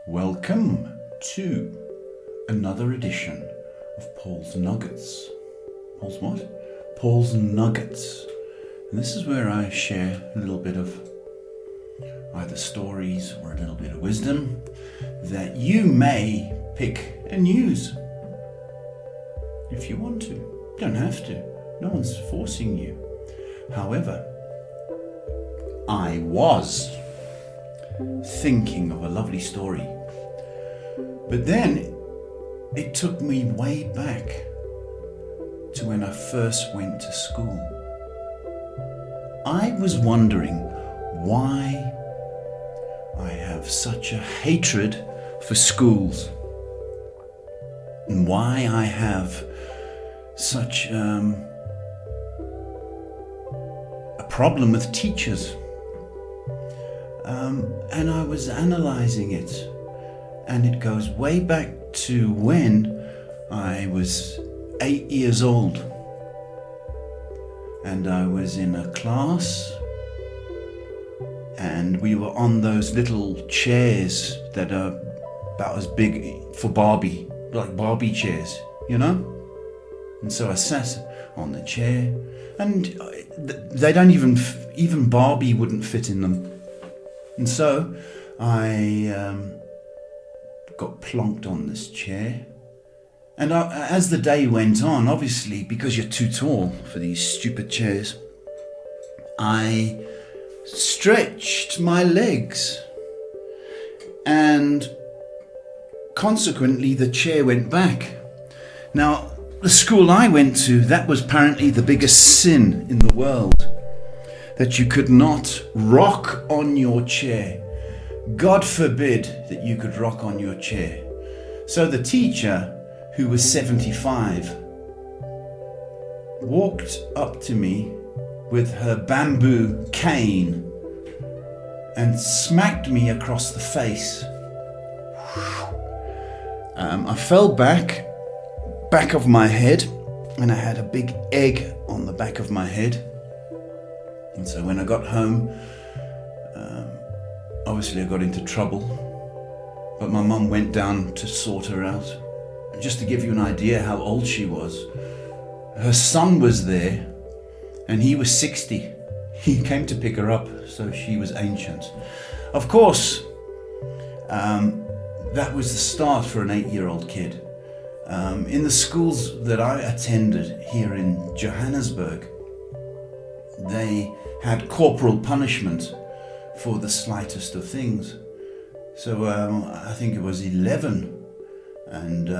Welcome to another edition of Paul's Nuggets. Paul's what? Paul's Nuggets. And this is where I share a little bit of either stories or a little bit of wisdom that you may pick and use if you want to. You don't have to. No one's forcing you. However, I was thinking of a lovely story, but then it took me way back to when I first went to school. I was wondering why I have such a hatred for schools and why I have such a problem with teachers. And I was analysing it, and it goes way back to when I was 8 years old, and I was in a class, and we were on those little chairs that are about as big for Barbie, like Barbie chairs, you know? And so I sat on the chair, and they don't even Barbie wouldn't fit in them. And so I got plonked on this chair. And as the day went on, obviously, because you're too tall for these stupid chairs, I stretched my legs. And consequently, the chair went back. Now, the school I went to, that was apparently the biggest sin in the world, that you could not rock on your chair. God forbid that you could rock on your chair. So the teacher, who was 75, walked up to me with her bamboo cane and smacked me across the face. I fell back of my head, and I had a big egg on the back of my head. And so when I got home, obviously I got into trouble, but my mum went down to sort her out. And just to give you an idea how old she was, her son was there, and he was 60. He came to pick her up, so she was ancient. Of course, that was the start for an 8-year-old kid. In the schools that I attended here in Johannesburg, they had corporal punishment for the slightest of things. So I think it was 11, and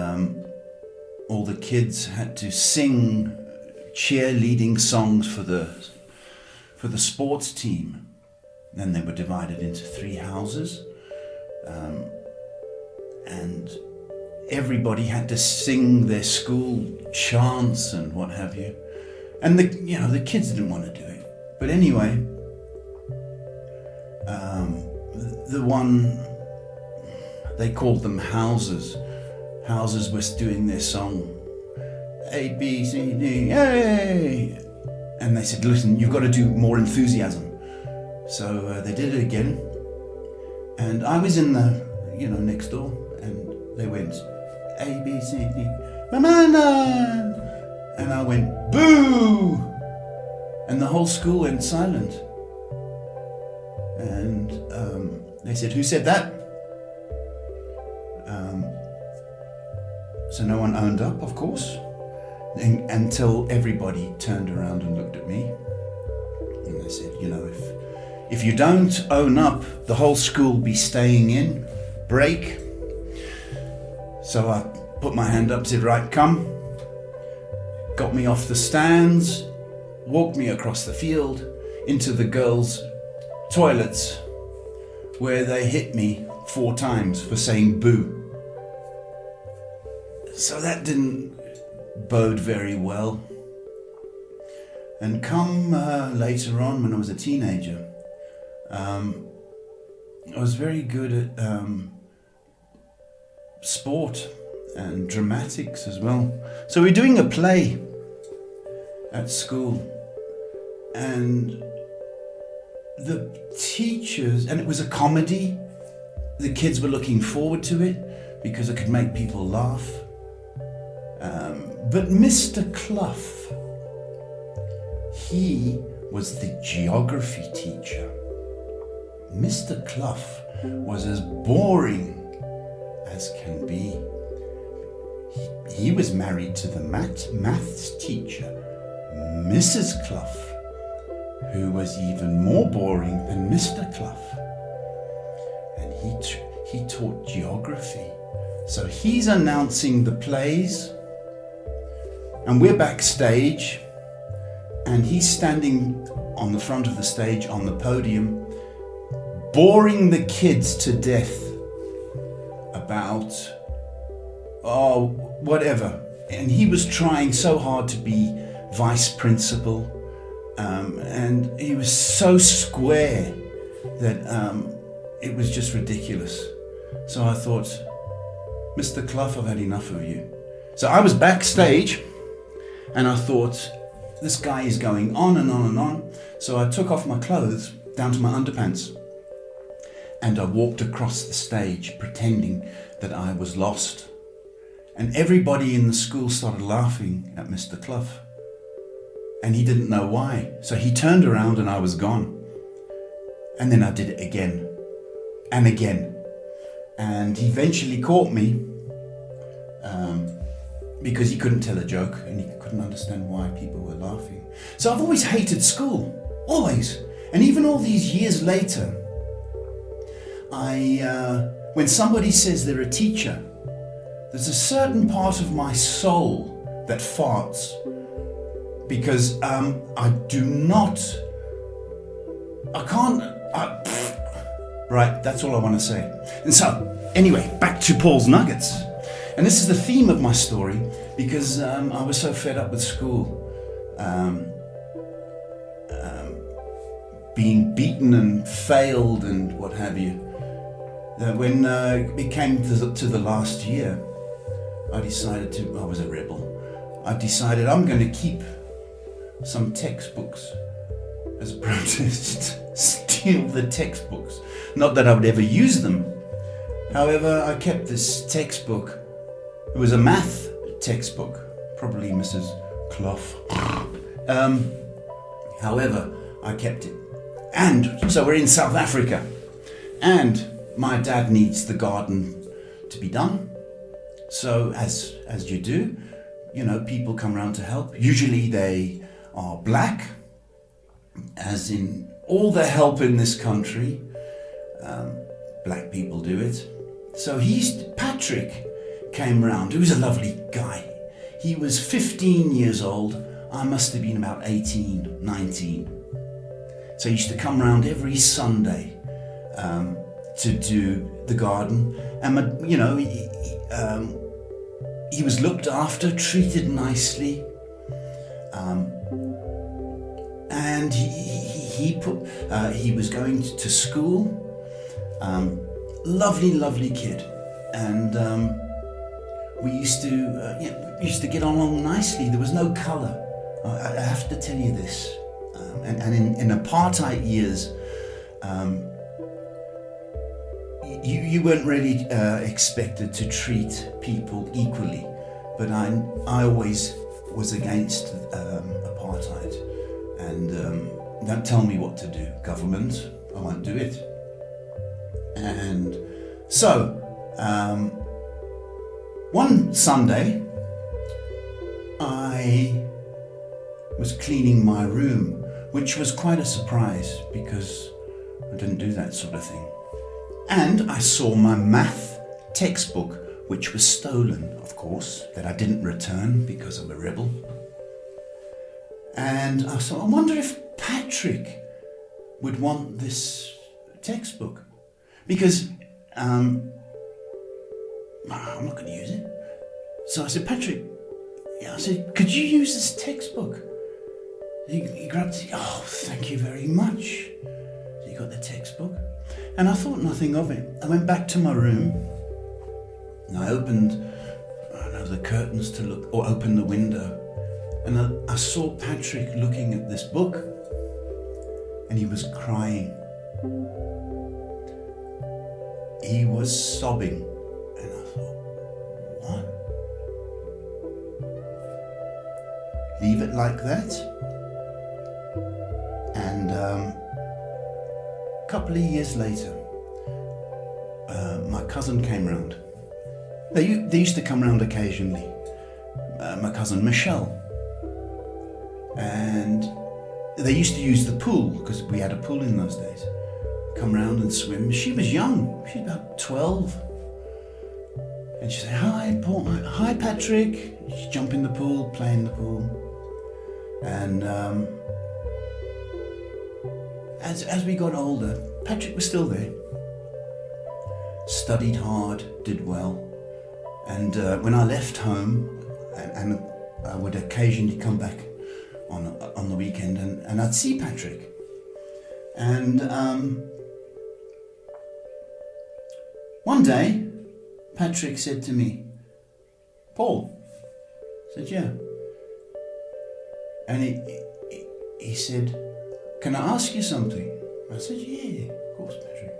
all the kids had to sing cheerleading songs for the sports team. Then they were divided into 3 houses, and everybody had to sing their school chants and what have you. And the kids didn't want to do it. But anyway, the one, they called them houses. Houses was doing their song, A, B, C, D, A. And they said, listen, you've got to do more enthusiasm. So they did it again. And I was in the, next door, and they went, A, B, C, D, Mamana! And I went, boo! And the whole school went silent. And they said, who said that? So no one owned up, of course, until everybody turned around and looked at me. And they said, if you don't own up, the whole school will be staying in. Break. So I put my hand up, said, right, come. Got me off the stands, walked me across the field into the girls' toilets, where they hit me 4 times for saying boo. So that didn't bode very well. And come later on, when I was a teenager, I was very good at sport and dramatics as well. So we're doing a play at school, And the teachers, and it was a comedy. The kids were looking forward to it because it could make people laugh. But Mr. Clough, he was the geography teacher. Mr. Clough was as boring as can be. He was married to the maths teacher, Mrs. Clough, who was even more boring than Mr. Clough. And he taught geography. So he's announcing the plays, and we're backstage, and he's standing on the front of the stage on the podium, boring the kids to death about, whatever. And he was trying so hard to be vice principal, and he was so square that it was just ridiculous. So I thought, Mr. Clough, I've had enough of you. So I was backstage, and I thought, this guy is going on and on and on. So I took off my clothes down to my underpants, and I walked across the stage pretending that I was lost. And everybody in the school started laughing at Mr. Clough. And he didn't know why. So he turned around and I was gone. And then I did it again and again. And he eventually caught me because he couldn't tell a joke and he couldn't understand why people were laughing. So I've always hated school, always. And even all these years later, when somebody says they're a teacher, there's a certain part of my soul that farts because right, that's all I want to say. And so, anyway, back to Paul's Nuggets. And this is the theme of my story because I was so fed up with school. Being beaten and failed and what have you. That when it came to the last year, I was a rebel. I decided I'm going to keep some textbooks as a protest, steal the textbooks. Not that I would ever use them. However, I kept this textbook. It was a math textbook, probably Mrs. Clough. However, I kept it. And so we're in South Africa, and my dad needs the garden to be done. So as you do, people come around to help. Usually they are black, as in all the help in this country, black people do it. So Patrick came round. He was a lovely guy. He was 15 years old. I must have been about 18, 19. So he used to come round every Sunday to do the garden. And, he was looked after, treated nicely. And he was going to school. Lovely kid. And we used to get along nicely. There was no colour. I have to tell you this. And in apartheid years, you weren't really expected to treat people equally. But I always was against apartheid. And don't tell me what to do, government. I won't do it. And so, one Sunday, I was cleaning my room, which was quite a surprise because I didn't do that sort of thing. And I saw my math textbook, which was stolen, of course, that I didn't return because I'm a rebel. And I thought, I wonder if Patrick would want this textbook. Because I'm not going to use it. So I said, Patrick, could you use this textbook? He grabbed it. Oh, thank you very much. So he got the textbook. And I thought nothing of it. I went back to my room and I opened the curtains to look, or opened the window. And I saw Patrick looking at this book. and he was crying. He was sobbing, and I thought, what? Leave it like that? And a couple of years later, my cousin came round. They used to come round occasionally. My cousin Michelle. And they used to use the pool, because we had a pool in those days. Come round and swim. She was young. She was about 12. And she said, "Hi, Paul. Hi, Patrick." She'd jump in the pool, play in the pool. And as we got older, Patrick was still there. Studied hard, did well. And when I left home, and I would occasionally come back on the weekend, and I'd see Patrick. And one day, Patrick said to me, "Paul." I said, "Yeah." And he said, "Can I ask you something?" I said, "Yeah, of course, Patrick."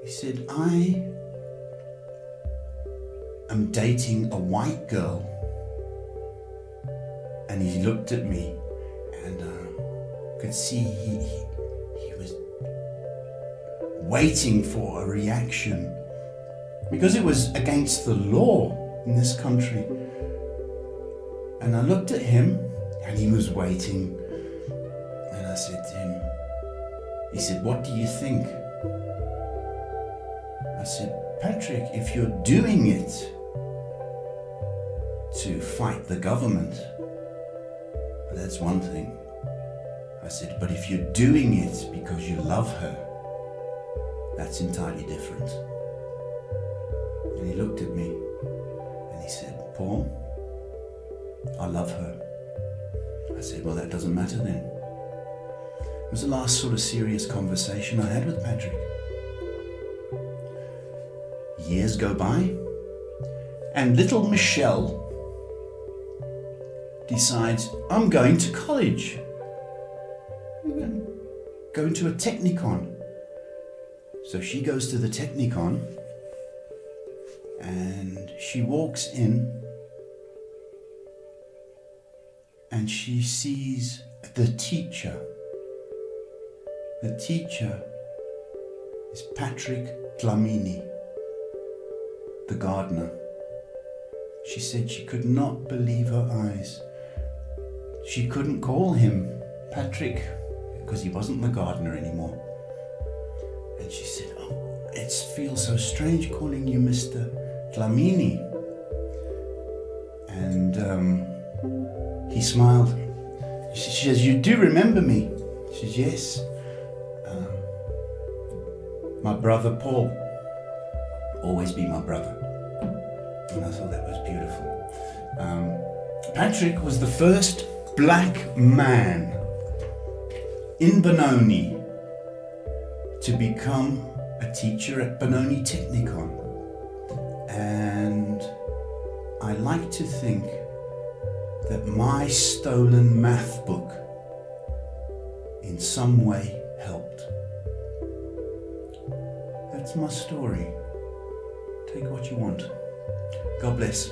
He said, "I am dating a white girl." And he looked at me, and could see he was waiting for a reaction, because it was against the law in this country. And I looked at him, and he was waiting, and I said to him, he said, "What do you think?" I said, "Patrick, if you're doing it to fight the government, that's one thing." I said, "But if you're doing it because you love her, that's entirely different." And he looked at me and he said, "Paul, I love her." I said, "Well, that doesn't matter then." It was the last sort of serious conversation I had with Patrick. Years go by, and little Michelle decides, "I'm going to college. I'm going to a technicon." So she goes to the technicon, and she walks in, and she sees the teacher. The teacher is Patrick Dlamini, the gardener. She said she could not believe her eyes. She couldn't call him Patrick because he wasn't the gardener anymore. And she said, "Oh, it feels so strange calling you Mr. Dlamini." And he smiled. She says, "You do remember me?" She says, "Yes. My brother Paul. Always be my brother." And I thought that was beautiful. Patrick was the first black man in Benoni to become a teacher at Benoni Technicon. And I like to think that my stolen math book in some way helped. That's my story. Take what you want. God bless.